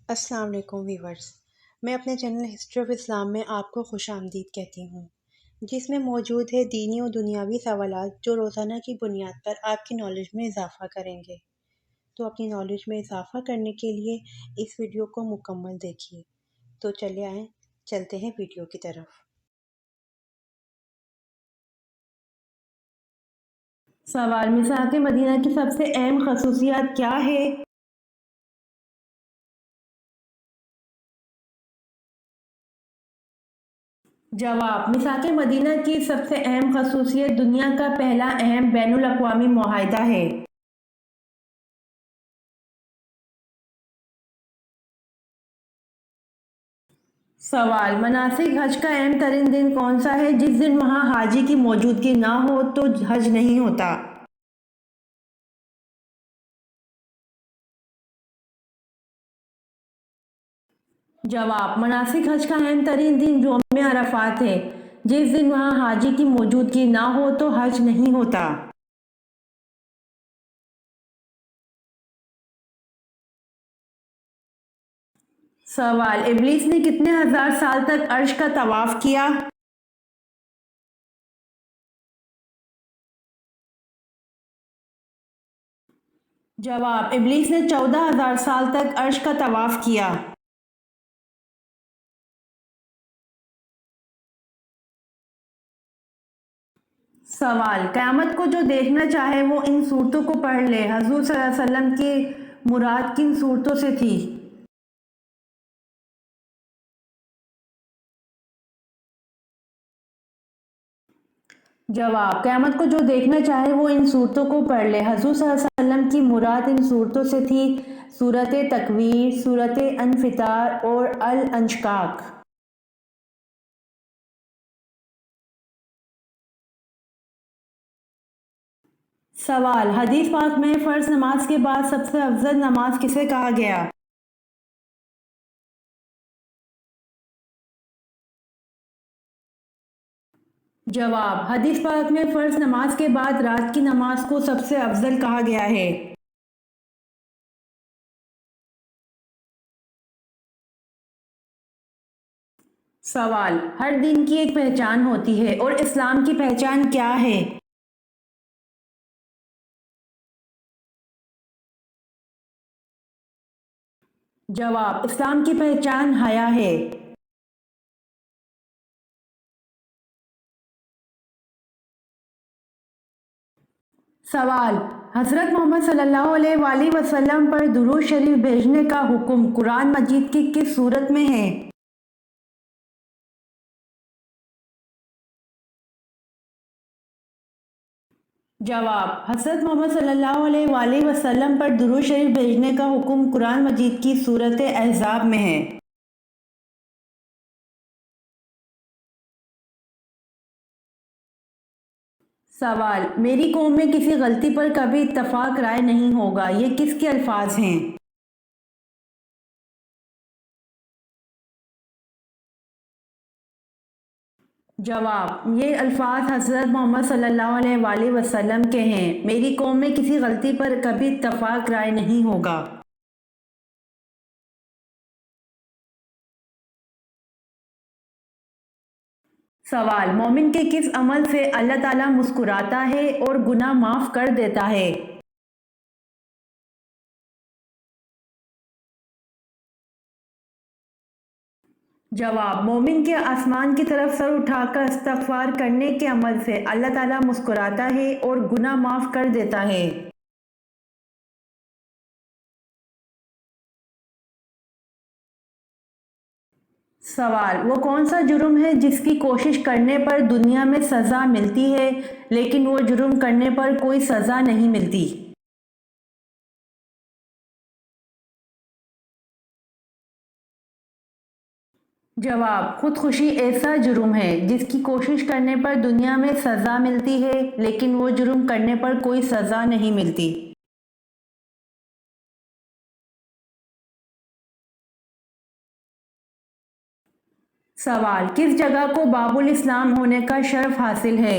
السلام علیکم ویورز، میں اپنے چینل ہسٹری آف اسلام میں آپ کو خوش آمدید کہتی ہوں، جس میں موجود ہے دینی و دنیاوی سوالات جو روزانہ کی بنیاد پر آپ کی نالج میں اضافہ کریں گے۔ تو اپنی نالج میں اضافہ کرنے کے لیے اس ویڈیو کو مکمل دیکھیے۔ تو چلے آئیں، چلتے ہیں ویڈیو کی طرف۔ سوال: میثاق مدینہ کی سب سے اہم خصوصیات کیا ہے؟ جواب: میثاق مدینہ کی سب سے اہم خصوصیت دنیا کا پہلا اہم بین الاقوامی معاہدہ ہے۔ سوال: مناسک حج کا اہم ترین دن کون سا ہے جس دن وہاں حاجی کی موجودگی نہ ہو تو حج نہیں ہوتا؟ جواب: مناسک حج کا اہم ترین دن یوم عرفات ہے، جس دن وہاں حاجی کی موجودگی نہ ہو تو حج نہیں ہوتا۔ سوال: ابلیس نے کتنے ہزار سال تک عرش کا طواف کیا؟ جواب: ابلیس نے 14,000 سال تک عرش کا طواف کیا۔ سوال: قیامت کو جو دیکھنا چاہے وہ ان صورتوں کو پڑھ لے، حضور صلی اللہ علیہ وسلم کی مراد کن صورتوں سے تھی؟ جواب: قیامت کو جو دیکھنا چاہے وہ ان صورتوں کو پڑھ لے، حضور صلی اللہ علیہ وسلم کی مراد ان صورتوں سے تھی: سورۃ تکویر، سورۃ انفطار اور الانشقاق۔ سوال: حدیث پاک میں فرض نماز کے بعد سب سے افضل نماز کسے کہا گیا؟ جواب: حدیث پاک میں فرض نماز کے بعد رات کی نماز کو سب سے افضل کہا گیا ہے۔ سوال: ہر دین کی ایک پہچان ہوتی ہے اور اسلام کی پہچان کیا ہے؟ جواب: اسلام کی پہچان حیا ہے۔ سوال: حضرت محمد صلی اللہ علیہ وآلہ وسلم پر درود شریف بھیجنے کا حکم قرآن مجید کی کس سورت میں ہے؟ جواب: حضرت محمد صلی اللہ علیہ وآلہ وسلم پر درود شریف بھیجنے کا حکم قرآن مجید کی سورت احزاب میں ہے۔ سوال: میری قوم میں کسی غلطی پر کبھی اتفاق رائے نہیں ہوگا، یہ کس کے الفاظ ہیں؟ جواب: یہ الفاظ حضرت محمد صلی اللہ علیہ وآلہ وسلم کے ہیں، میری قوم میں کسی غلطی پر کبھی اتفاق رائے نہیں ہوگا۔ سوال: مومن کے کس عمل سے اللہ تعالیٰ مسکراتا ہے اور گناہ معاف کر دیتا ہے؟ جواب: مومن کے آسمان کی طرف سر اٹھا کر استغفار کرنے کے عمل سے اللہ تعالیٰ مسکراتا ہے اور گناہ معاف کر دیتا ہے۔ سوال: وہ کون سا جرم ہے جس کی کوشش کرنے پر دنیا میں سزا ملتی ہے لیکن وہ جرم کرنے پر کوئی سزا نہیں ملتی؟ جواب: خودکشی ایسا جرم ہے جس کی کوشش کرنے پر دنیا میں سزا ملتی ہے لیکن وہ جرم کرنے پر کوئی سزا نہیں ملتی۔ سوال: کس جگہ کو باب الاسلام ہونے کا شرف حاصل ہے؟